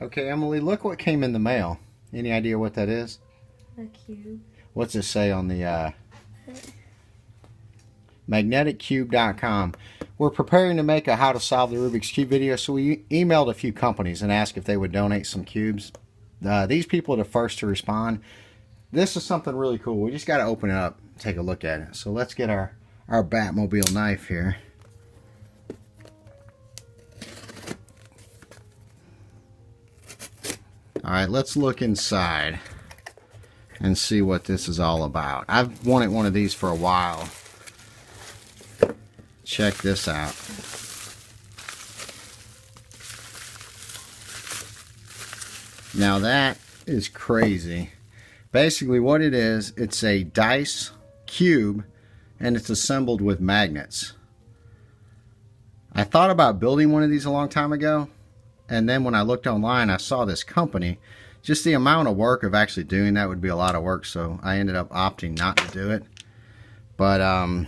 Okay, Emily, look what came in the mail. Any idea what that is? A cube. What's it say on the magneticcube.com? We're preparing to make a how to solve the Rubik's Cube video, so we emailed a few companies and asked if they would donate some cubes. These people are the first to respond. This is something really cool. We just got to open it up and take a look at it. So let's get our Batmobile knife here. Alright, let's look inside and see what this is all about. I've wanted one of these for a while. Check this out. Now that is crazy. Basically what it is, it's a dice cube and it's assembled with magnets. I thought about building one of these a long time ago, and then when I looked online I saw this company. Just the amount of work of actually doing that would be a lot of work, so I ended up opting not to do it. But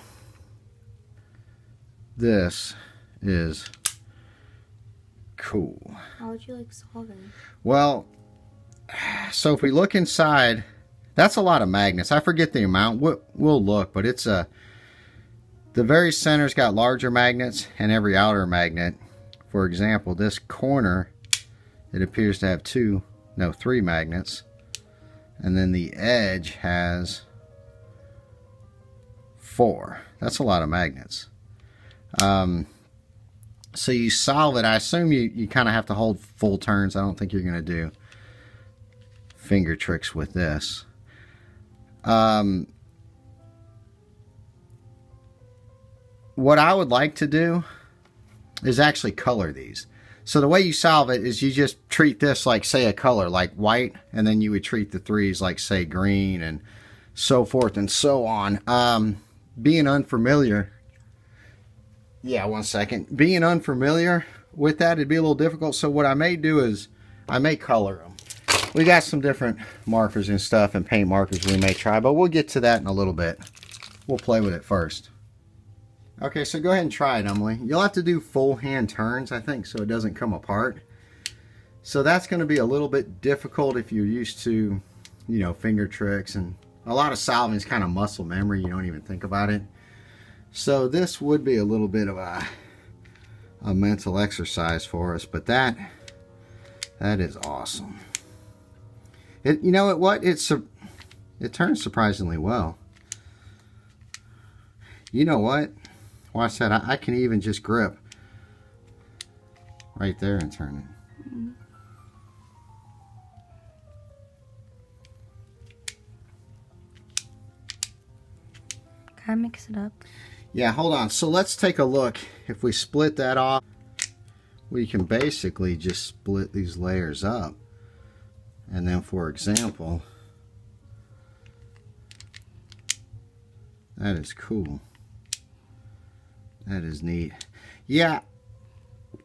this is cool. How would you like solve it? Well, so if we look inside, that's a lot of magnets. I forget the amount. We'll look, but it's the very center's got larger magnets and every outer magnet. For example, this corner, it appears to have three magnets, and then the edge has 4. That's a lot of magnets. So you solve it. I assume you kind of have to hold full turns. I don't think you're going to do finger tricks with this. What I would like to do is actually color these. So the way you solve it is you just treat this like, say, a color like white, and then you would treat the threes like, say, green, and so forth and so on. Being unfamiliar, being unfamiliar with that, it'd be a little difficult. So what I may do is I may color them. We got some different markers and stuff and paint markers we may try, but we'll get to that in a little bit. We'll play with it first. Okay, so go ahead and try it, Emily. You'll have to do full hand turns, I think, so it doesn't come apart. So that's going to be a little bit difficult if you're used to, you know, finger tricks, and a lot of solving is kind of muscle memory. You don't even think about it. So this would be a little bit of a mental exercise for us, but that is awesome. You know what? It turns surprisingly well. You know what? Watch that. I can even just grip right there and turn it. Mm-hmm. Can I mix it up? Yeah, hold on. So let's take a look. If we split that off, we can basically just split these layers up. And then, for example, that is cool. That is neat. Yeah,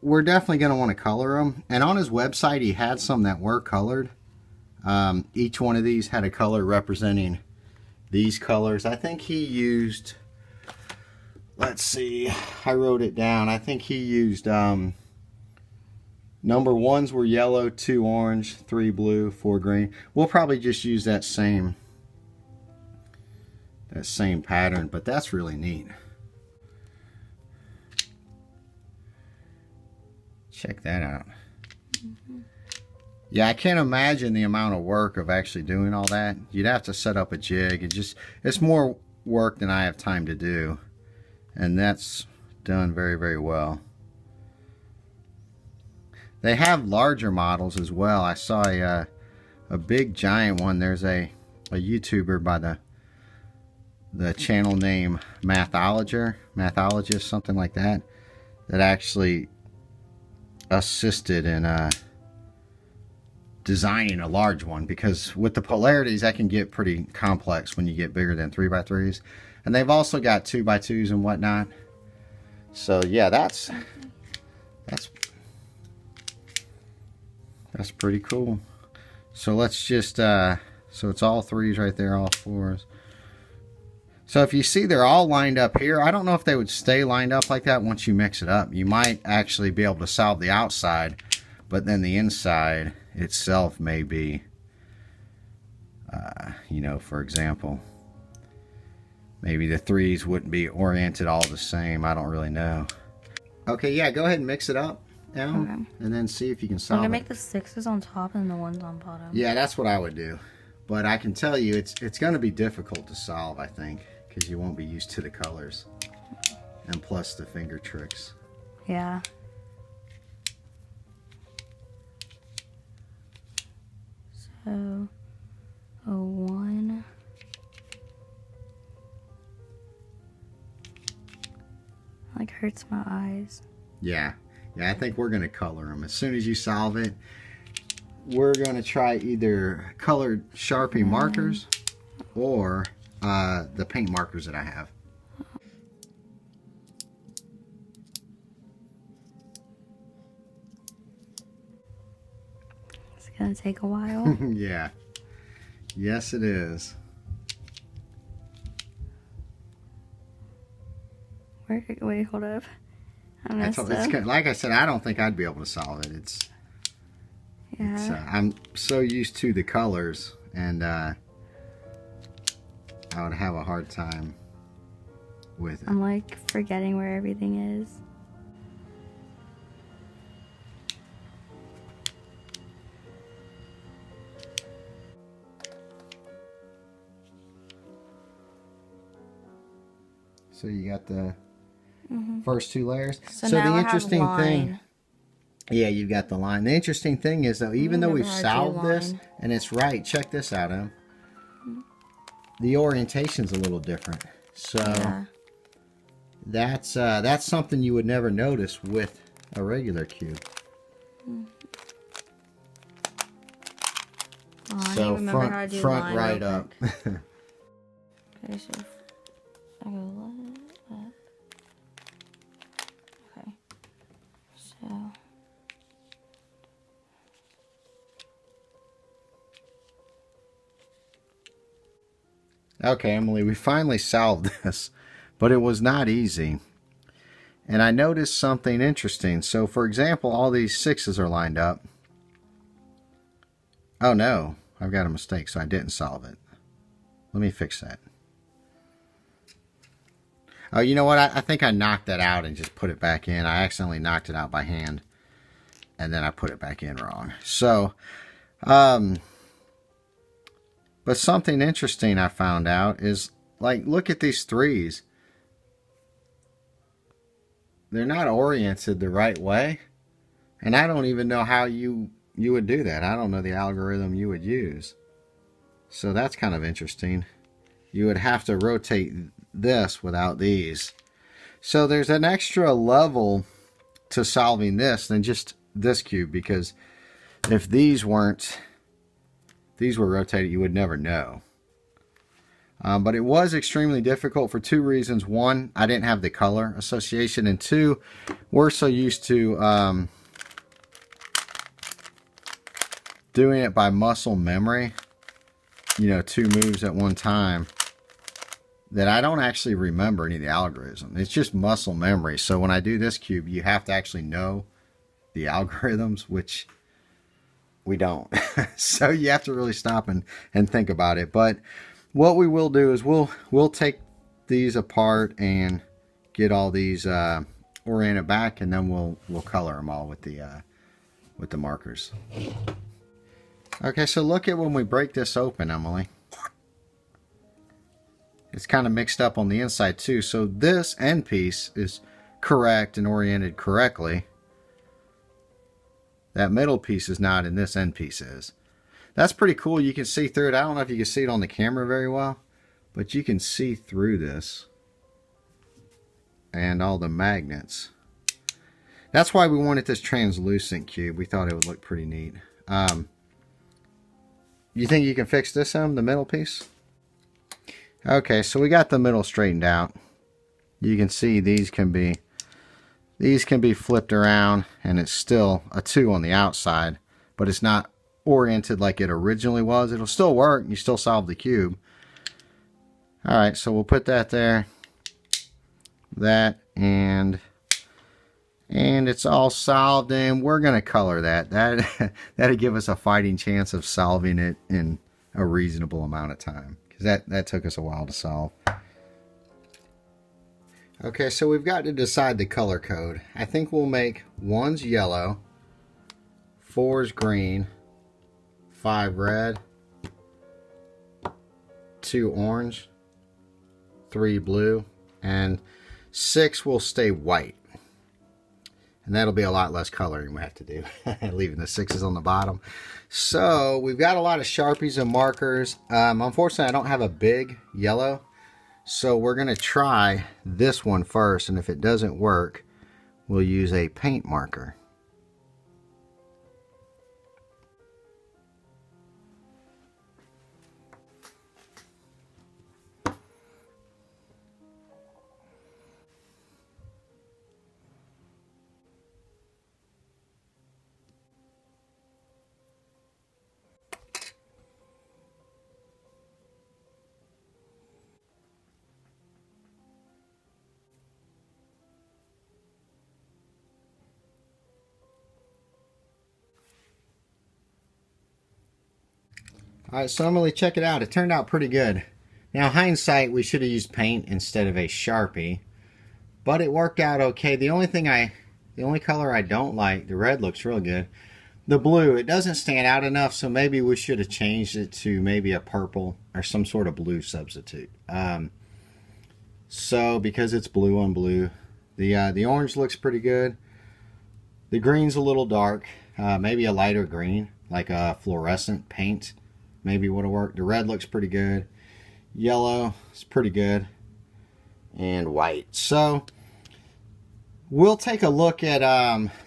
we're definitely going to want to color them. And on his website, he had some that were colored. Each one of these had a color representing these colors. I think he used, let's see, I wrote it down. I think he used, number 1s were yellow, 2 orange, 3 blue, 4 green. We'll probably just use that same pattern, but that's really neat. Check that out. Mm-hmm. Yeah, I can't imagine the amount of work of actually doing all that. You'd have to set up a jig. It's more work than I have time to do. And that's done very, very well. They have larger models as well. I saw a big giant one. There's a YouTuber by the channel name Mathologist, something like that, that actually assisted in designing a large one, because with the polarities that can get pretty complex when you get bigger than 3x3s, and they've also got 2x2s and whatnot. So yeah, that's pretty cool. So let's just so it's all 3s right there, all 4s. So if you see they're all lined up here, I don't know if they would stay lined up like that once you mix it up. You might actually be able to solve the outside, but then the inside itself may be, you know, for example, maybe the 3s wouldn't be oriented all the same. I don't really know. Okay, yeah, go ahead and mix it up now, Okay. and then see if you can I'm solve gonna it. make the 6s on top and the 1s on bottom. Yeah, that's what I would do. But I can tell you, it's going to be difficult to solve, I think, because you won't be used to the colors. And plus the finger tricks. Yeah. So, a 1. Like hurts my eyes. Yeah. Yeah, I think we're going to color them. As soon as you solve it, we're going to try either colored Sharpie markers or the paint markers that I have. It's gonna take a while. Yeah. Yes, it is. Wait, hold up. I messed up. Like I said, I don't think I'd be able to solve it. Yeah. I'm so used to the colors, and I would have a hard time with it. I'm like forgetting where everything is. So you got the first 2 layers. So now the I have interesting thing, line. yeah, you've got the line. The interesting thing is though, even though we've never had to solved this line. and it's right, check this out, Em. The orientation's a little different. So Yeah. that's something you would never notice with a regular cube. Oh, I So don't remember how to do front line right real up. quick. Okay, so I go left, up. Okay. So Okay, Emily, we finally solved this, but it was not easy. And I noticed something interesting. So, for example, all these 6s are lined up. Oh no, I've got a mistake, so I didn't solve it. Let me fix that. Oh, you know what? I think I knocked that out and just put it back in. I accidentally knocked it out by hand, and then I put it back in wrong. So, but something interesting I found out is, like, look at these 3s. They're not oriented the right way. And I don't even know how you would do that. I don't know the algorithm you would use. So that's kind of interesting. You would have to rotate this without these. So there's an extra level to solving this than just this cube, because if these were rotated, you would never know. But it was extremely difficult for 2 reasons. 1, I didn't have the color association, and 2, we're so used to doing it by muscle memory, you know, 2 moves at one time, that I don't actually remember any of the algorithm. It's just muscle memory. So when I do this cube, you have to actually know the algorithms, which we don't. So you have to really stop and think about it. But what we will do is we'll take these apart and get all these oriented back, and then we'll color them all with the markers. Okay, so look at when we break this open, Emily. It's kind of mixed up on the inside too. So this end piece is correct and oriented correctly. That middle piece is not, and this end piece is. That's pretty cool. You can see through it. I don't know if you can see it on the camera very well, but you can see through this and all the magnets. That's why we wanted this translucent cube. We thought it would look pretty neat. You think you can fix this, the middle piece? Okay, so we got the middle straightened out. You can see these can be flipped around, and it's still a 2 on the outside, but it's not oriented like it originally was. It'll still work. You still solve the cube. All right, so we'll put that there, that, and And it's all solved, and we're going to color that. That'd give us a fighting chance of solving it in a reasonable amount of time, because that took us a while to solve. Okay, so we've got to decide the color code. I think we'll make 1's yellow, 4's green, 5 red, 2 orange, 3 blue, and 6 will stay white. And that'll be a lot less coloring we have to do, leaving the 6s on the bottom. So we've got a lot of Sharpies and markers. Unfortunately, I don't have a big yellow. So we're going to try this one first. And if it doesn't work, we'll use a paint marker. Alright, so Emily, check it out. It turned out pretty good. Now, hindsight, we should have used paint instead of a Sharpie. But it worked out okay. The only color I don't like, the red looks real good. The blue, it doesn't stand out enough, so maybe we should have changed it to maybe a purple or some sort of blue substitute. So, because it's blue on blue, the orange looks pretty good. The green's a little dark. Maybe a lighter green, like a fluorescent paint. Maybe would have worked. The red looks pretty good. Yellow is pretty good. And white. So we'll take a look at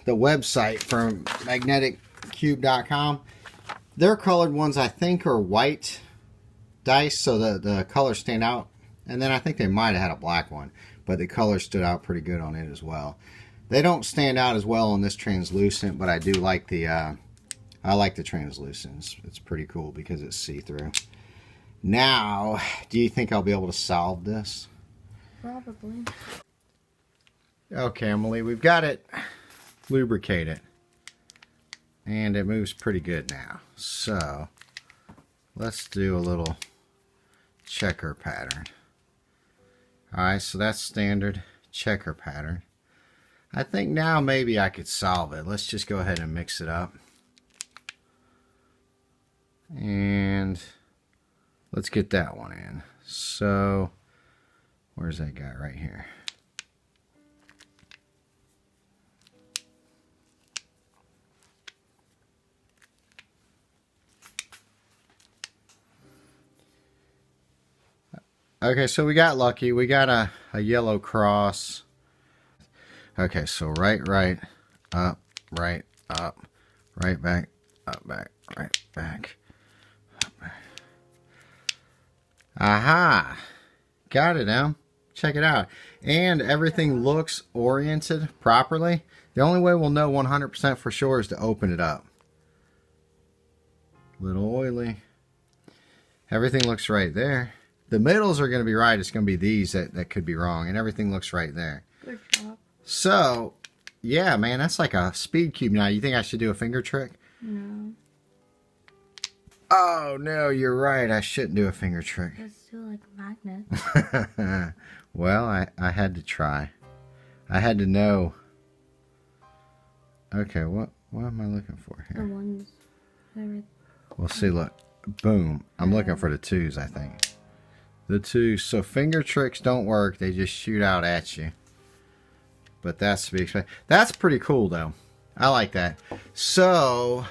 the website from magneticcube.com. Their colored ones, I think, are white dice, so the colors stand out. And then I think they might have had a black one, but the color stood out pretty good on it as well. They don't stand out as well on this translucent, but I do like the I like the translucent. It's pretty cool because it's see-through. Now, do you think I'll be able to solve this? Probably. Okay, Emily, we've got it lubricated. And it moves pretty good now. So, let's do a little checker pattern. Alright, so that's standard checker pattern. I think now maybe I could solve it. Let's just go ahead and mix it up. And let's get that one in. So, where's that guy? Right here. Okay, so we got lucky. We got a yellow cross. Okay, so right, up, right back, up, back, right back. Aha! Got it, Em. Check it out. And everything looks oriented properly. The only way we'll know 100% for sure is to open it up. Little oily. Everything looks right there. The middles are going to be right. It's going to be these that could be wrong. And everything looks right there. Good job. So, yeah, man, that's like a speed cube now. You think I should do a finger trick? No. Oh, no, you're right. I shouldn't do a finger trick. It's still like a magnet. Well, I had to try. I had to know. Okay, what am I looking for here? The ones. Well, see, look. Boom. I'm looking for the 2s, I think. The 2s. So finger tricks don't work. They just shoot out at you. But that's to be expected. That's pretty cool, though. I like that. So,